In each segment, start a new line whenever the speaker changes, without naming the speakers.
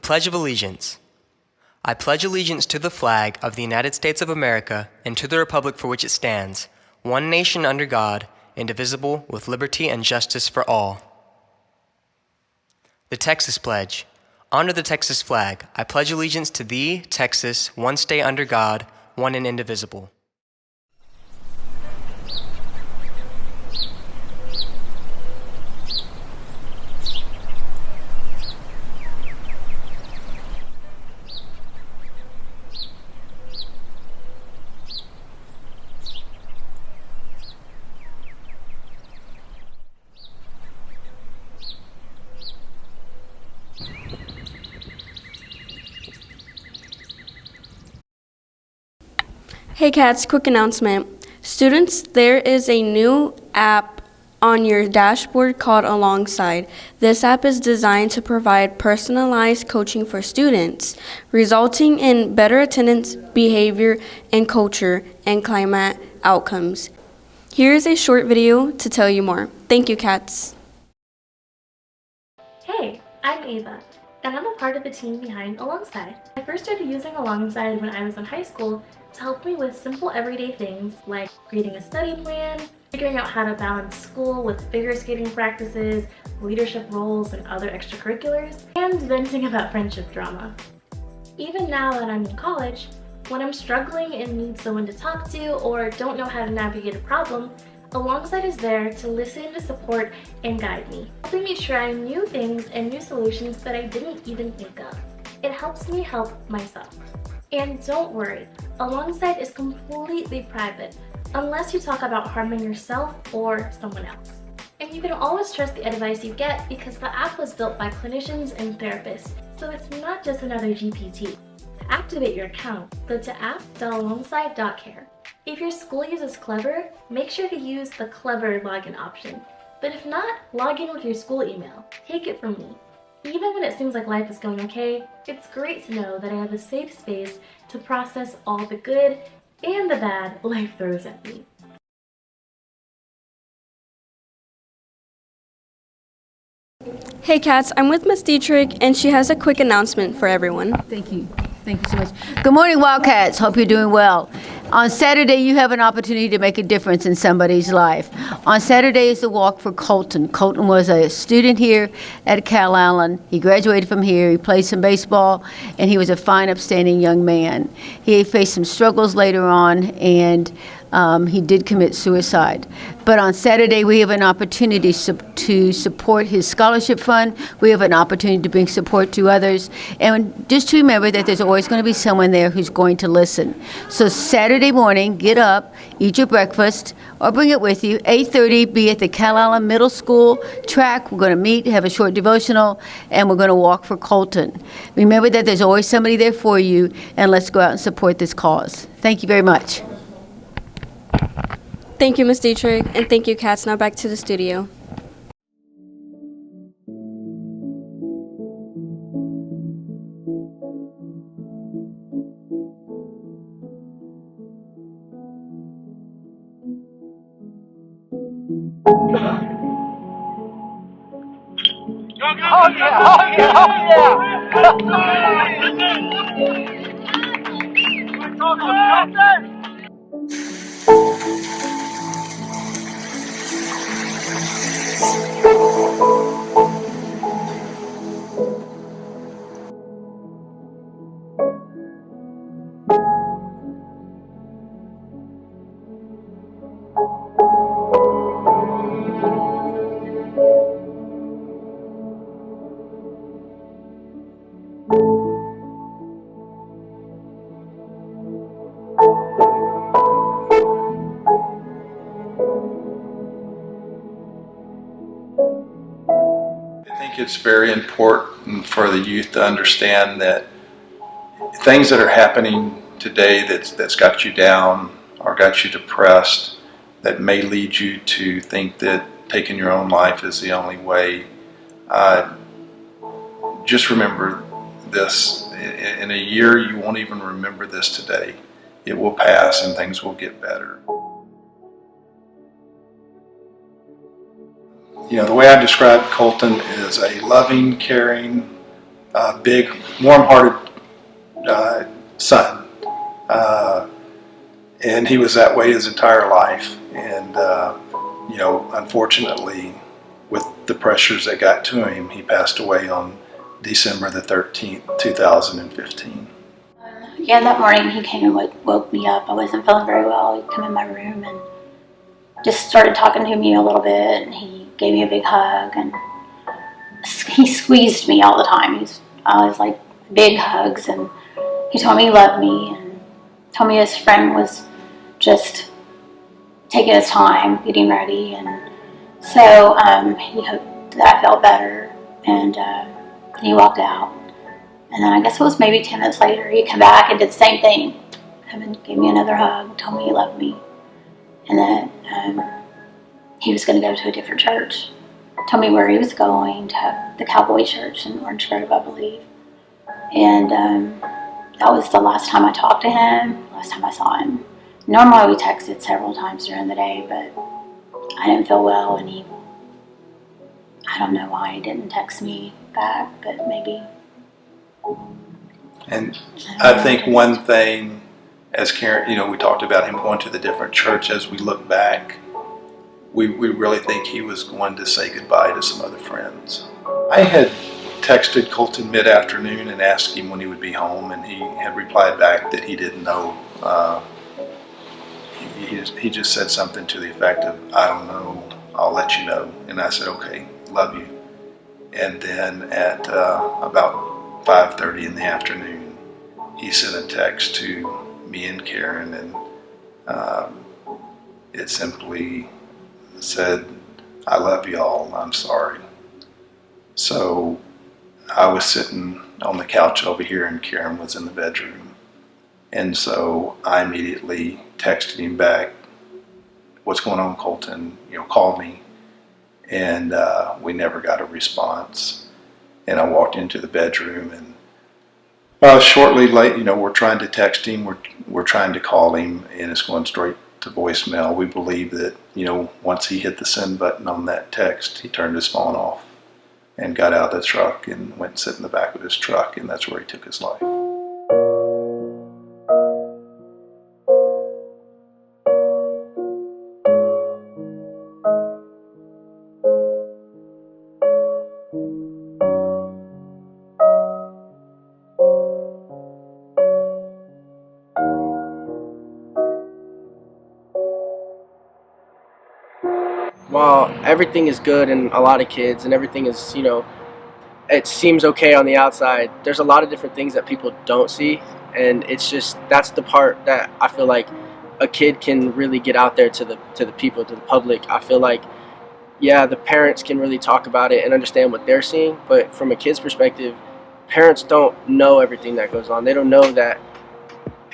Pledge of Allegiance. I pledge allegiance to the flag of the United States of America and to the republic for which it stands, one nation under God, indivisible, with liberty and justice for all. The Texas Pledge. Under the Texas flag, I pledge allegiance to thee, Texas, one state under God, one and indivisible.
Hey Cats, quick announcement. Students, there is a new app on your dashboard called Alongside. This app is designed to provide personalized coaching for students, resulting in better attendance, behavior, and culture and climate outcomes. Here is a short video to tell you more. Thank you, Cats.
Hey, I'm Ava, and I'm a part of the team behind Alongside. I first started using Alongside when I was in high school to help me with simple everyday things like creating a study plan, figuring out how to balance school with figure skating practices, leadership roles, and other extracurriculars, and venting about friendship drama. Even now that I'm in college, when I'm struggling and need someone to talk to or don't know how to navigate a problem, Alongside is there to listen, to support, and guide me, helping me try new things and new solutions that I didn't even think of. It helps me help myself. And don't worry, Alongside is completely private, unless you talk about harming yourself or someone else. And you can always trust the advice you get because the app was built by clinicians and therapists, so it's not just another GPT. To activate your account, go to app.alongside.care. If your school uses Clever, make sure to use the Clever login option. But if not, log in with your school email. Take it from me. Even when it seems like life is going okay, it's great to know that I have a safe space to process all the good and the bad life throws at me.
Hey Cats, I'm with Miss Dietrich, and she has a quick announcement for everyone.
Thank you. Thank you so much. Good morning, Wildcats. Hope you're doing well. On Saturday, you have an opportunity to make a difference in somebody's life. On Saturday is the walk for Colton. Colton was a student here at Calallen. He graduated from here. He played some baseball, and he was a fine, upstanding young man. He faced some struggles later on, and he did commit suicide. But on Saturday, we have an opportunity to support his scholarship fund. We have an opportunity to bring support to others. And just to remember that there's always going to be someone there who's going to listen. So Saturday morning, get up, eat your breakfast, or bring it with you. 8:30, be at the Calallen Middle School track. We're going to meet, have a short devotional, and we're going to walk for Colton. Remember that there's always somebody there for you, and let's go out and support this cause. Thank you very much.
Thank you, Miss Dietrich, and thank you, Cats. Now back to the studio.
Oh yeah, oh yeah, oh yeah!
I think it's very important for the youth to understand that things that are happening today that's got you down or got you depressed, that may lead you to think that taking your own life is the only way. Just remember this. In a year, you won't even remember this today. It will pass and things will get better. You know, the way I describe Colton is a loving, caring, big, warm-hearted son. And he was that way his entire life. And, you know, unfortunately, with the pressures that got to him, he passed away on December the 13th, 2015.
Yeah, that morning he came and woke me up. I wasn't feeling very well. He came in my room and just started talking to me a little bit. And he gave me a big hug and he squeezed me all the time. I was like big hugs, and he told me he loved me and told me his friend was just taking his time, getting ready. And so he hoped that I felt better, and he walked out. And then I guess it was maybe 10 minutes later, he came back and did the same thing. Come and gave me another hug, told me he loved me. And then he was going to go to a different church. Told me where he was going, to the Cowboy Church in Orange Grove, I believe. And that was the last time I talked to him, last time I saw him. Normally we texted several times during the day, but I didn't feel well, and I don't know why he didn't text me back, but maybe.
And I think one thing, as Karen, you know, we talked about him going to the different church. As we look back, we really think he was going to say goodbye to some other friends. I had texted Colton mid-afternoon and asked him when he would be home, and he had replied back that he didn't know. He just said something to the effect of, "I don't know, I'll let you know." And I said, "Okay, love you." And then at about 5:30 in the afternoon, he sent a text to me and Karen, and it simply said, "I love y'all, I'm sorry." So I was sitting on the couch over here, and Karen was in the bedroom. And so I immediately texted him back, "What's going on, Colton? You know, call me." And we never got a response. And I walked into the bedroom, and shortly late, you know, we're trying to text him, we're trying to call him, and it's going straight to voicemail. We believe that, you know, once he hit the send button on that text, he turned his phone off and got out of the truck and went and sit in the back of his truck, and that's where he took his life.
While everything is good and a lot of kids and everything is, you know, it seems okay on the outside, there's a lot of different things that people don't see, and it's just, that's the part that I feel like a kid can really get out there to the people, to the public. I feel like, yeah, the parents can really talk about it and understand what they're seeing, but from a kid's perspective, parents don't know everything that goes on. They don't know that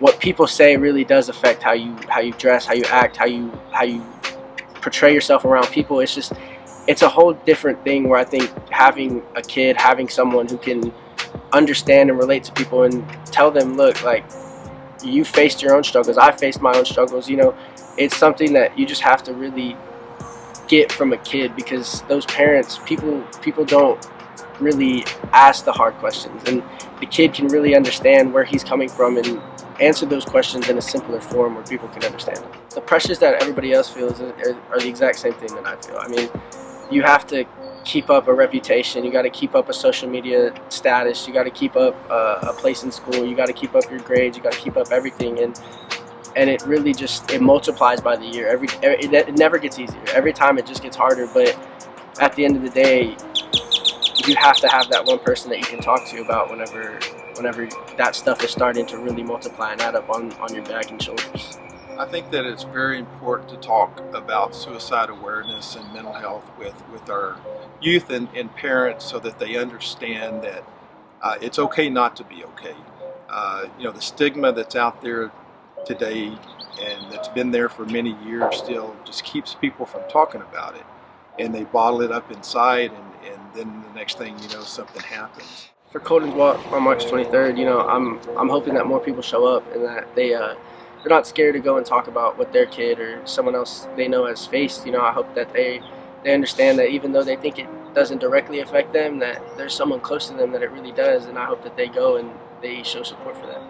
what people say really does affect how you dress, how you act, how you portray yourself around people. It's just, it's a whole different thing where I think having a kid, having someone who can understand and relate to people and tell them, look, like, you faced your own struggles, I faced my own struggles, you know, it's something that you just have to really get from a kid, because those parents, people don't really ask the hard questions, and the kid can really understand where he's coming from and answer those questions in a simpler form where people can understand them. The pressures that everybody else feels are the exact same thing that I feel. I mean, you have to keep up a reputation, you got to keep up a social media status, you got to keep up a place in school, you got to keep up your grades, you got to keep up everything, and it really just, it multiplies by the year. It never gets easier. Every time it just gets harder, but at the end of the day, you have to have that one person that you can talk to about whenever that stuff is starting to really multiply and add up on your back and shoulders.
I think that it's very important to talk about suicide awareness and mental health with our youth and parents, so that they understand that it's okay not to be okay. You know, the stigma that's out there today and that's been there for many years still just keeps people from talking about it, and they bottle it up inside, and then the next thing you know, something happens.
For Colton's Walk on March 23rd, you know, I'm hoping that more people show up, and that they're not scared to go and talk about what their kid or someone else they know has faced. You know, I hope that they they understand that even though they think it doesn't directly affect them, that there's someone close to them that it really does, and I hope that they go and they show support for that.